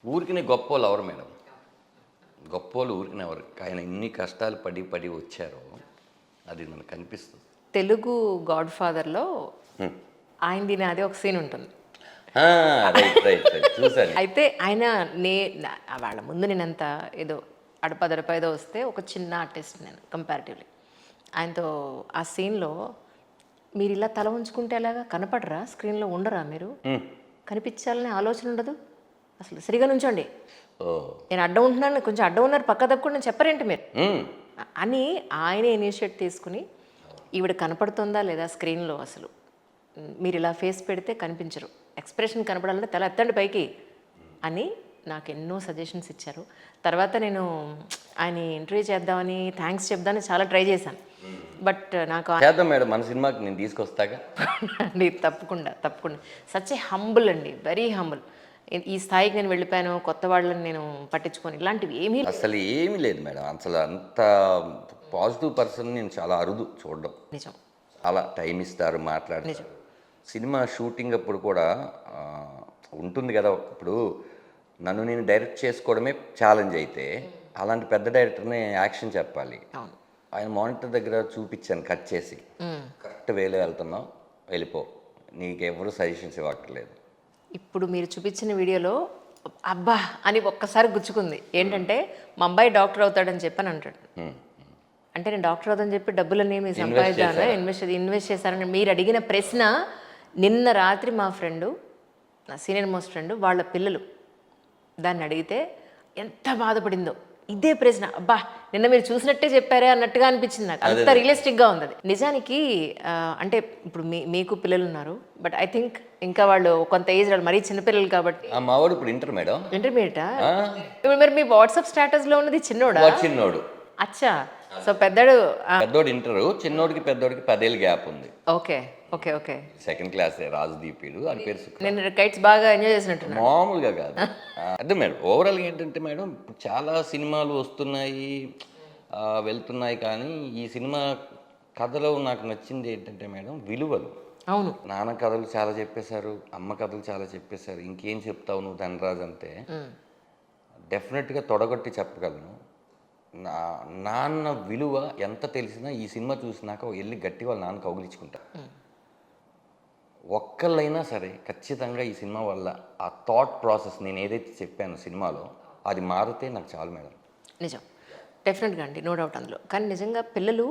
ఊరికినే గొప్పోళ్ళు ఎవరు మేడం? గొప్పోళ్ళు ఊరికినే ఎవరు? ఆయన ఎన్ని కష్టాలు పడి పడి వచ్చారో అది మనకు కనిపిస్తుంది. తెలుగు గాడ్ ఫాదర్లో హ్మ్. ఆయనది నాది ఒక సీన్ ఉంటుంది. ఆ! Right, right, right. చూసాను. అయితే ఆయన వాళ్ళ ముందు నేనంత ఏదో అడపదడప ఏదో వస్తే ఒక చిన్న ఆర్టిస్ట్ నేను కంపారిటివ్లీ. ఆయనతో ఆ సీన్లో మీరు ఇలా తల ఉంచుకుంటే ఎలాగా కనపడరా, స్క్రీన్లో ఉండరా మీరు, హ్మ్. కనిపించాలనే ఆలోచన ఉండదు, అసలు సరిగా నుంచోండి, ఓహ్! నేను అడ్డం ఉంటున్నాను, కొంచెం అడ్డం ఉన్నారు, పక్క తప్పకుండా చెప్పరేంటి మీరు హ్మ్. అని ఆయనే ఇనిషియేట్ తీసుకుని ఈవిడ కనపడుతుందా లేదా స్క్రీన్లో, అసలు మీరు ఇలా ఫేస్ పెడితే కనిపించరు, ఎక్స్ప్రెషన్ కనపడాలంటే తల ఎత్తండి పైకి అని నాకు ఎన్నో సజెషన్స్ ఇచ్చారు. తర్వాత నేను ఆయన ఇంటర్వ్యూ చేద్దామని థ్యాంక్స్ చెప్దామని చాలా ట్రై చేశాను. బట్ నాకు చేద్దాం మేడం, మన సినిమాకి నేను తీసుకొస్తాగా. అండి తప్పకుండా తప్పకుండా. సచ్ ఏ హంబుల్ అండి, వెరీ హంబుల్. ఈ స్థాయికి నేను వెళ్ళిపోయాను, కొత్త వాళ్ళని నేను పట్టించుకొని ఇలాంటివి ఏమీ అసలు ఏమీ లేదు మేడం. అసలు అంత పాజిటివ్ పర్సన్ నేను చాలా అరుదు చూడడం. నిజం. చాలా టైం ఇస్తారు, మాట్లాడతారు. సినిమా షూటింగ్ అప్పుడు కూడా ఉంటుంది కదా. ఇప్పుడు నన్ను నేను డైరెక్ట్ చేసుకోవడమే ఛాలెంజ్ అయితే, అలాంటి పెద్ద డైరెక్టర్ని యాక్షన్ చెప్పాలి. అవును. ఆయన మానిటర్ దగ్గర చూపించాను కట్ చేసి, కరెక్ట్ వేలో వెళ్తున్నావు, వెళ్ళిపో, నీకు ఎవరు సజెషన్స్ ఇవ్వక్కర్లేదు. ఇప్పుడు మీరు చూపించిన వీడియోలో అబ్బా అని ఒక్కసారి గుచ్చుకుంది. ఏంటంటే మా అబ్బాయి డాక్టర్ అవుతాడని చెప్పని అంటాడు. అంటే నేను డాక్టర్ అవుతానని చెప్పి డబ్బులన్నీ మీ సంపాదించాను, ఇన్వెస్ట్ చేశారని మీరు అడిగిన ప్రశ్న నిన్న రాత్రి మా ఫ్రెండు, నా సీనియర్ మోస్ట్ ఫ్రెండ్ వాళ్ళ పిల్లలు దాన్ని అడిగితే ఎంత బాధపడిందో. ఇదే ప్రశ్న, అబ్బా నిన్న మీరు చూసినట్టే చెప్పారే అన్నట్టుగా అనిపించింది నాకు. అంత రియలిస్టిక్గా ఉంది అది. నిజానికి అంటే ఇప్పుడు మీకు పిల్లలు ఉన్నారు, బట్ ఐ థింక్ ఇంకా వాళ్ళు కొంత ఏజ్ వాళ్ళు మరీ చిన్నపిల్లలు కాబట్టి. మా వాడు ఇప్పుడు ఇంటర్ మేడం. ఇంటర్మీడియటా? ఇప్పుడు మరి మీ వాట్సాప్ స్టేటస్లో ఉన్నది చిన్నోడా? చిన్నోడు. అచ్చా. సో పెద్దోడు పెద్దోడు ఇంటరు, చిన్నోడికి పెద్దోడికి 10 ఏళ్ళ గ్యాప్ ఉంది. Okay okay okay. Second class, రాజదీపీడు అని పేరు. నేను కైట్స్ బాగా ఎంజాయ్ చేసినట్టున్నా. మామూలుగా కాదు. అదే మేడం, ఓవరాల్గా ఏంటంటే మేడం, ఇప్పుడు చాలా సినిమాలు వస్తున్నాయి, వెళ్తున్నాయి, కానీ ఈ సినిమా కథలో నాకు నచ్చింది ఏంటంటే మేడం, విలువలు. అవును. నాన్న కథలు చాలా చెప్పేశారు, అమ్మ కథలు చాలా చెప్పేశారు, ఇంకేం చెప్తావు నువ్వు ధనరాజ్ అంటే. డెఫినెట్గా తొడగొట్టి చెప్పగలను. నాన్న విలువ ఎంత తెలిసినా ఈ సినిమా చూసినాక వెళ్ళి గట్టిగా వాళ్ళ నాన్న కౌగిలించుకుంటా. ఒక్కళ్ళైనా సరే ఖచ్చితంగా ఈ సినిమా వల్ల ఆ థాట్ ప్రాసెస్ నేను ఏదైతే చెప్పానో సినిమాలో అది మారితే నాకు చాలు మేడం. నిజం, డెఫినెట్గా అండి, నో డౌట్ అందులో. కానీ నిజంగా పిల్లలు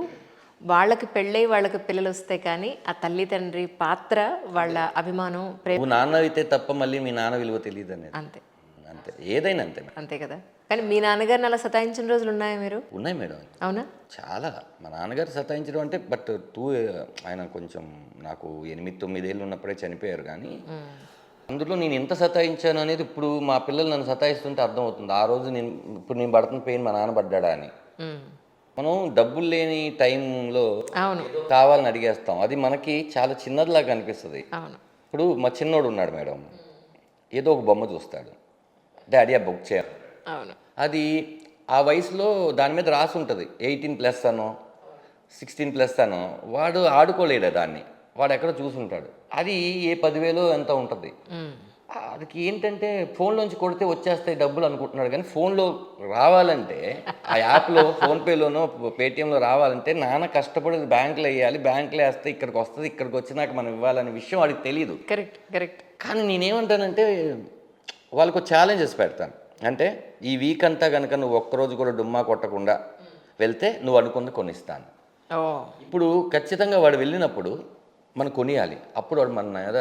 వాళ్ళకి పెళ్ళై వాళ్ళకి పిల్లలు వస్తే కానీ ఆ తల్లి తండ్రి పాత్ర, వాళ్ళ అభిమానం, ప్రేమ నువ్వు నాన్న అయితే తప్ప మళ్ళీ మీ నాన్న విలువ తెలియదు అనేది. అంతే అంతే, ఏదైనా అంతే మేడం. అంతే కదా. కానీ మీ నాన్నగారిని అలా సతాయించిన రోజులు ఉన్నాయా మీరు? ఉన్నాయి మేడం, అవునా? చాలా. మా నాన్నగారు సతాయించడం అంటే, బట్ ఆయన కొంచెం నాకు 8-9 ఏళ్ళు ఉన్నప్పుడే చనిపోయారు. కానీ అందులో నేను ఎంత సతాయించాను అనేది ఇప్పుడు మా పిల్లలు నన్ను సతాయిస్తుంటే అర్థమవుతుంది. ఆ రోజు ఇప్పుడు నేను పడుతున్న పెయిన్ మా నాన్న పడ్డాడా అని. మనం డబ్బులు లేని టైంలో అవును కావాలని అడిగేస్తాం, అది మనకి చాలా చిన్నదిలాగా అనిపిస్తుంది. అవును. ఇప్పుడు మా చిన్నోడు ఉన్నాడు మేడం, ఏదో ఒక బొమ్మ చూస్తాడు, డాడీ ఆ బుక్ చేయాలి. అవును. అది ఆ వయసులో దాని మీద రాసి ఉంటుంది 18+ అనో 16+ అనో. వాడు ఆడుకోలేడు దాన్ని, వాడు ఎక్కడ చూసుంటాడు. అది ఏ 10,000 ఎంత ఉంటుంది. అది ఏంటంటే ఫోన్లోంచి కొడితే వచ్చేస్తాయి డబ్బులు అనుకుంటున్నాడు, కానీ ఫోన్లో రావాలంటే, ఆ యాప్లో ఫోన్పేలోనో పేటిఎంలో రావాలంటే నాన్న కష్టపడి బ్యాంకులో వేయాలి, బ్యాంకులో వేస్తే ఇక్కడికి వస్తుంది, ఇక్కడికి వచ్చినాక మనం ఇవ్వాలనే విషయం వాడికి తెలియదు. Correct correct. కానీ నేనేమంటానంటే వాళ్ళకు ఛాలెంజెస్ పెడతాను. అంటే ఈ వీక్ అంతా కనుక నువ్వు ఒక్కరోజు కూడా డుమ్మా కొట్టకుండా వెళ్తే నువ్వు అనుకుంది కొనిస్తాను. ఇప్పుడు ఖచ్చితంగా వాడు వెళ్ళినప్పుడు మనం కొనియాలి, అప్పుడు వాడు మన మీద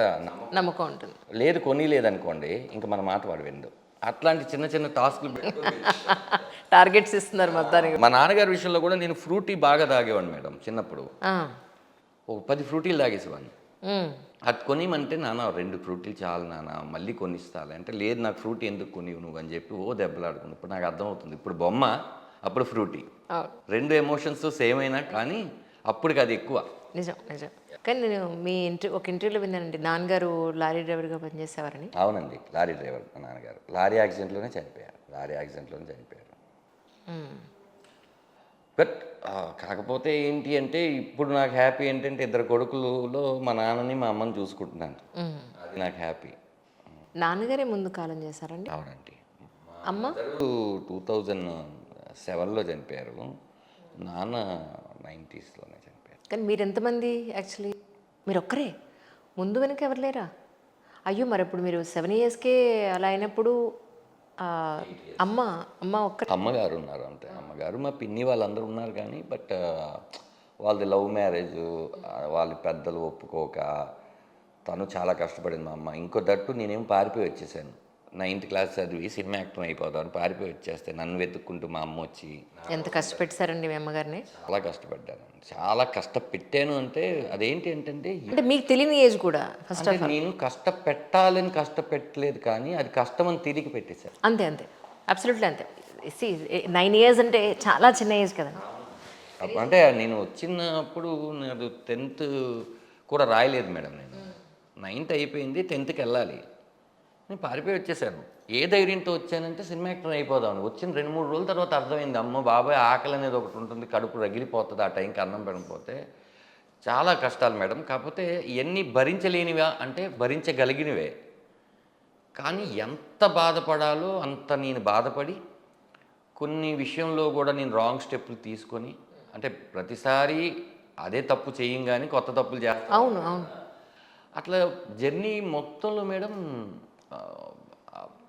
నమ్మకం ఉంటుంది. లేదు కొనిలేదనుకోండి, ఇంకా మన మాట వాడు విండు. అట్లాంటి చిన్న చిన్న టాస్క్లు టార్గెట్స్ ఇస్తున్నారు మొత్తానికి. మా నాన్నగారి విషయంలో కూడా నేను ఫ్రూటీ బాగా తాగేవాడిని మేడం. చిన్నప్పుడు ఒక 10 ఫ్రూటీలు తాగేసేవాడిని. అది కొనిమంటే, నాన్న 2 ఫ్రూటీలు చాలు నాన్న, మళ్ళీ కొనిస్తాలి అంటే, లేదు నాకు ఫ్రూటీ ఎందుకు కొనివు నువ్వు అని చెప్పి దెబ్బలాడుకుంది. ఇప్పుడు నాకు అర్థమవుతుంది, ఇప్పుడు బొమ్మ అప్పుడు ఫ్రూటీ, 2 ఎమోషన్స్ సేమ్ అయినా కానీ అప్పటికి అది ఎక్కువ. నిజం నిజం. కానీ నేను మీ ఒక ఇంటర్వ్యూలో విన్నానండి, నాన్నగారు లారీ డ్రైవర్గా పనిచేసేవారని. అవునండి, లారీ డ్రైవర్ మా నాన్నగారు. లారీ యాక్సిడెంట్లోనే చనిపోయారు. బట్ కాకపోతే ఏంటి అంటే, ఇప్పుడు నాకు హ్యాపీ ఏంటంటే 2 కొడుకులలో మా నాన్నని మా అమ్మని చూసుకుంటున్నాను, అది నాకు హ్యాపీ. నాన్నగారే ముందు కాలం చేశారండి? అవునండి, అమ్మ 2007లో చనిపోయారు. నాన్న 90స్లోనే చనిపోయారు. కానీ మీరు ఎంతమంది యాక్చువల్లీ? మీరు ఒక్కరే? ముందు వెనక ఎవరు లేరా? అయ్యో, మరి ఇప్పుడు మీరు 7 ఇయర్స్కే అలా అయినప్పుడు ఆ, అమ్మ అమ్మ ఒక్క అమ్మగారు ఉన్నారు అంతే. అమ్మగారు మా పిన్ని వాళ్ళందరూ ఉన్నారు కానీ బట్ వాళ్ళది లవ్ మ్యారేజ్. వాళ్ళ పెద్దలు ఒప్పుకోక తను చాలా కష్టపడింది మా అమ్మ. ఇంకో దట్టు నేనేం పారిపోయి వచ్చేసాను. 9th క్లాస్ చదివి సినిమా యాక్టర్ అయిపోతాను పారిపోయి వచ్చేస్తే నన్ను వెతుక్కుంటూ మా అమ్మ వచ్చి ఎంత కష్టపెట్టారండి మీ అమ్మగారిని? చాలా కష్టపడ్డాను. చాలా కష్టపెట్టాను అంటే అదేంటి ఏంటంటే అంటే మీకు తెలియని ఏజ్ కూడా ఫస్ట్ అంటే నేను కష్టపెట్టాలని కష్టపెట్టలేదు కానీ అది కష్టమని తిరిగి పెట్టేశాను. అంతే అంతే, అబ్సల్యూట్లీ అంతే. 9 ఇయర్స్ అంటే చాలా చిన్న ఏజ్ కదండి. అంటే నేను వచ్చినప్పుడు నేను 10th కూడా రాయలేదు మేడం. నేను 9th అయిపోయింది, 10thకి వెళ్ళాలి. నేను పారిపోయి వచ్చేసాను. ఏ ధైర్యంతో వచ్చానంటే సినిమా యాక్టర్ అయిపోదామని. వచ్చిన 2-3 రోజుల తర్వాత అర్థమైంది, అమ్మ బాబాయ్ ఆకలి అనేది ఒకటి ఉంటుంది, కడుపు రగిలిపోతుంది ఆ టైంకి అన్నం పెనకపోతే. చాలా కష్టాలు మేడం. కాకపోతే ఇవన్నీ భరించలేనివా అంటే భరించగలిగినవే. కానీ ఎంత బాధపడాలో అంత నేను బాధపడి కొన్ని విషయంలో కూడా నేను రాంగ్ స్టెప్పులు తీసుకొని, అంటే ప్రతిసారి అదే తప్పు చేయంగానే కొత్త తప్పులు చేస్తాను. అవును అవును. అట్లా జర్నీ మొత్తంలో మేడం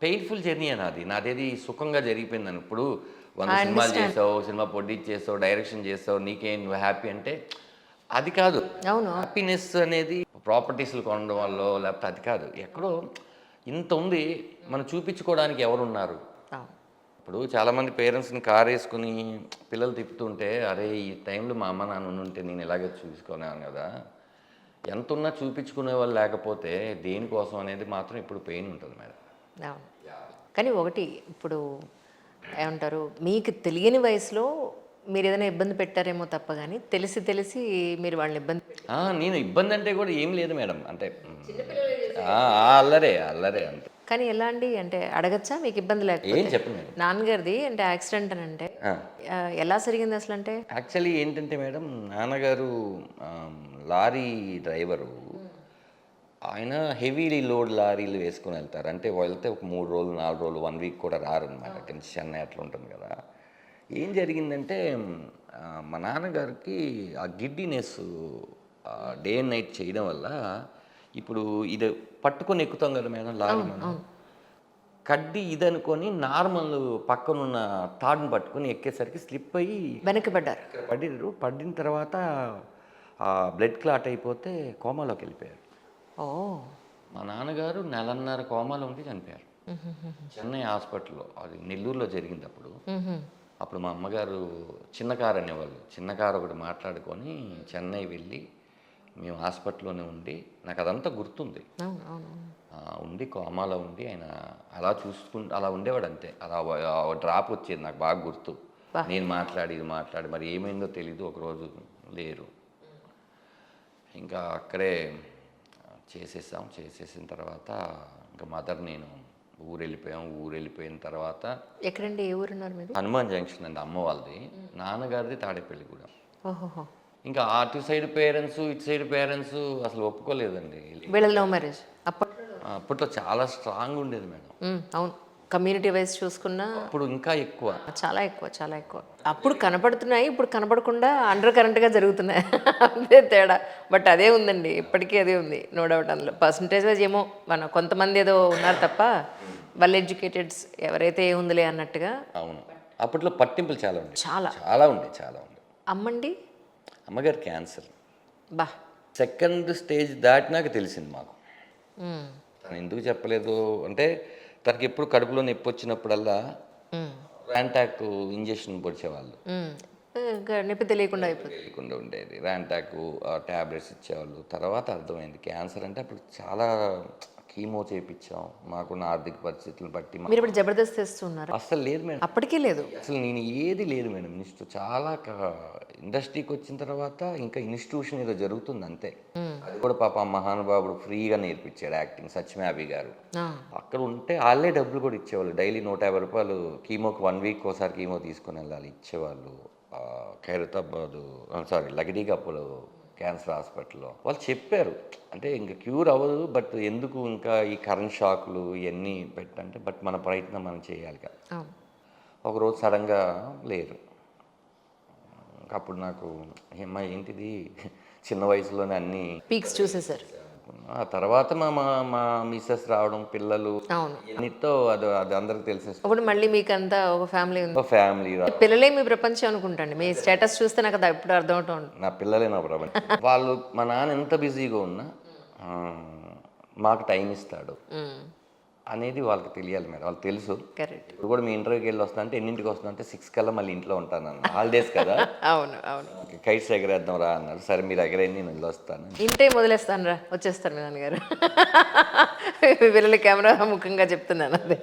పెయిన్ఫుల్ జర్నీ నాది. నాదేది సుఖంగా జరిగిపోయిందని. ఇప్పుడు 100 సినిమాలు చేసావు, సినిమా ప్రొడ్యూస్ చేసావు, డైరెక్షన్ చేసావు, నీకేం నువ్వు హ్యాపీ అంటే అది కాదు. అవును. హ్యాపీనెస్ అనేది ప్రాపర్టీస్లు కొనడం వల్ల లేకపోతే అది కాదు. ఎక్కడో ఇంత ఉంది మనం చూపించుకోవడానికి ఎవరున్నారు. అవును. ఇప్పుడు చాలామంది పేరెంట్స్ని కారు వేసుకుని పిల్లలు తిప్పుతుంటే అరే ఈ టైంలో మా అమ్మ నాన్న ఉంటే నేను ఇలాగే చూసుకున్నాను కదా. ఎంత ఉన్నా చూపించుకునే వాళ్ళు లేకపోతే దేనికోసం అనేది మాత్రం ఇప్పుడు పెయిన్ ఉంటుంది మేడం. అవును. కానీ ఒకటి ఇప్పుడు ఏమంటారు, మీకు తెలియని వయసులో మీరు ఏదైనా ఇబ్బంది పెట్టారేమో తప్ప, కానీ తెలిసి తెలిసి మీరు వాళ్ళని ఇబ్బంది నేను ఇబ్బంది అంటే కూడా ఏం లేదు మేడం. అంటే అల్లరే అల్లరే అంతే. కానీ ఎలా అండి అంటే అడగచ్చా మీకు ఇబ్బంది ఏం లేకపోతే? చెప్పండి మేడం. నాన్నగారిది అంటే యాక్సిడెంట్ అని అంటే ఎలా జరిగింది అసలు? అంటే యాక్చువల్లీ ఏంటంటే మేడం, నాన్నగారు లారీ డ్రైవరు. ఆయన హెవీ లోడ్ లారీలు వేసుకొని వెళ్తారు. అంటే వెళ్తే ఒక 3 రోజులు 4 రోజులు 1 వీక్ కూడా రారనమాట. చెన్నై అట్లా ఉంటుంది కదా. ఏం జరిగిందంటే మా నాన్నగారికి ఆ గిడ్డినెస్ డే అండ్ నైట్ చేయడం వల్ల ఇప్పుడు ఇది పట్టుకొని ఎక్కుతాం కదా మేడం లారీ. మనం కడ్డీ ఇదనుకొని నార్మల్ పక్కనున్న తాడుని పట్టుకొని ఎక్కేసరికి స్లిప్ అయ్యి వెనక్కి పడ్డారు. పడిన తర్వాత బ్లడ్ క్లాట్ అయిపోతే కోమాలోకి వెళ్ళిపోయారు. ఓ, మా నాన్నగారు 1.5 కోమాలో ఉండి చనిపోయారు చెన్నై హాస్పిటల్లో. అది నెల్లూరులో జరిగింది అప్పుడు. అప్పుడు మా అమ్మగారు చిన్న కారు అనేవాళ్ళు, చిన్న కారు ఒకటి మాట్లాడుకొని చెన్నై వెళ్ళి మేము హాస్పిటల్లోనే ఉండి, నాకు అదంతా గుర్తుంది. ఉండి కోమాలో ఉండి ఆయన అలా అలా ఉండేవాడు అంతే. అలా డ్రాప్ వచ్చేది నాకు బాగా గుర్తు. నేను మాట్లాడి మరి ఏమైందో తెలీదు. ఒకరోజు లేరు. ఇంకా అక్కడే చేసేసిన తర్వాత ఇంకా మదర్ నేను ఊరు వెళ్ళిపోయిన తర్వాత. ఎక్కడండి, ఏ ఊరున్నారు మీది? హనుమాన్ జంక్షన్ అండి అమ్మ వాళ్ళది. నాన్నగారిది తాడేపల్లిగూడెం. ఓహో. ఇంకా అటు సైడ్ పేరెంట్స్ ఇటు సైడ్ పేరెంట్స్ అసలు ఒప్పుకోలేదండి. వీళ్ళ లవ్ మ్యారేజ్ అప్పట్లో చాలా స్ట్రాంగ్ ఉండేది మేడం. అవును, కమ్యూనిటీ వైజ్ చూసుకున్నా అప్పుడు ఇంకా ఎక్కువ, చాలా ఎక్కువ. అప్పుడు కనపడుతున్నాయి, ఇప్పుడు కనపడకుండా అండర్ కరెంట్గా జరుగుతున్నాయి. అంతే తేడా. బట్ అదే ఉందండి, ఇప్పటికీ అదే ఉంది, నో డౌట్. అందులో పర్సంటేజ్ వైజ్ ఏమో మన కొంతమంది ఏదో ఉన్నారు తప్ప వెల్ ఎడ్యుకేటెడ్స్ ఎవరైతే ఏముందిలే అన్నట్టుగా. అవును, అప్పట్లో పట్టింపులు చాలా ఉండే. చాలా ఉండే. అమ్మండి? అమ్మగారు క్యాన్సర్. బా. 2nd స్టేజ్ దాటినాక తెలిసింది మాకు. తను ఎందుకు చెప్పలేదు అంటే తనకి ఎప్పుడు కడుపులో నొప్పి వచ్చినప్పుడల్లా ర్యాంటాక్ ఇంజెక్షన్ పొడిచేవాళ్ళు. నొప్పి తెలియకుండా ఉండేది. ర్యాంటాక్ ట్యాబ్లెట్స్ ఇచ్చేవాళ్ళు. తర్వాత అర్థమైంది క్యాన్సర్ అంటే. అప్పుడు చాలా కీమో చేయించాం. మాకున్న ఆర్థిక పరిస్థితులను బట్టి. మీరు ఇప్పుడు జబర్దస్త్ చేస్తున్నారు? అసలు లేదు మేడం, అప్పటికే లేదు అసలు. నేను ఏది లేదు మేడం. చాలా ఇండస్ట్రీకి వచ్చిన తర్వాత ఇంకా ఇన్స్టిట్యూషన్ ఏదో జరుగుతుంది అంతే. అది కూడా పాప మహానుభావుడు ఫ్రీగా నేర్పించాడు యాక్టింగ్, సత్యమాభి గారు. అక్కడ ఉంటే వాళ్ళే డబ్బులు కూడా ఇచ్చేవాళ్ళు. డైలీ 150 రూపాయలు కీమోకి 1 వీక్ ఒకసారి కీమో తీసుకొని వెళ్ళాలి ఇచ్చేవాళ్ళు. ఖైరతాబాదు లగడీగా అప్పుడు క్యాన్సర్ హాస్పిటల్లో. వాళ్ళు చెప్పారు అంటే ఇంకా క్యూర్ అవ్వదు, బట్ ఎందుకు ఇంకా ఈ కరెంట్ షాక్లు ఇవన్నీ పెట్టంటే, బట్ మన ప్రయత్నం మనం చేయాలి కదా. అవును. ఒకరోజు సడన్గా లేరు. అప్పుడు నాకు ఏమ్మా ఏంటిది చిన్న వయసులోనే అన్నీ. పీక్స్ చూసేసారు. ఆ తర్వాత మా మా మా మిస్సెస్ రావడం, పిల్లలు అవును. అన్నిటితో అది అది అందరికి తెలిసేసి అప్పుడు మళ్ళీ మీకంతా ఒక ఫ్యామిలీ ఉంది. ఫ్యామిలీ పిల్లలే మీ ప్రపంచం అనుకుంటాండి. మీ స్టేటస్ చూస్తే నాకు అది ఎప్పుడు అర్థం అవుతుంది. నా పిల్లలే నా ప్రపంచం. వాళ్ళు మా నాన్న ఎంత బిజీగా ఉన్నా మాకు టైం ఇస్తాడు అనేది వాళ్ళకి తెలియాలి మేడం. వాళ్ళకి తెలుసు. కరెక్ట్. ఇప్పుడు కూడా మీ ఇంటర్వ్యూకి వెళ్ళి వస్తా అంటే ఎన్నింటికి వస్తున్నా అంటే 6 కల్లా మళ్ళీ ఇంట్లో ఉంటాను అన్న. హాలిడేస్ కదా, అవును అవును. కైట్స్ ఎగరేద్దాం రా అన్నారు. సరే మీరు ఎగరేయండి, నేను వెళ్ళి వస్తాను. ఇంటే వదిలేస్తాను రా, వచ్చేస్తాను మీ నాన్నగారు. పిల్లల కెమెరా ముఖంగా చెప్తున్నాను అదే.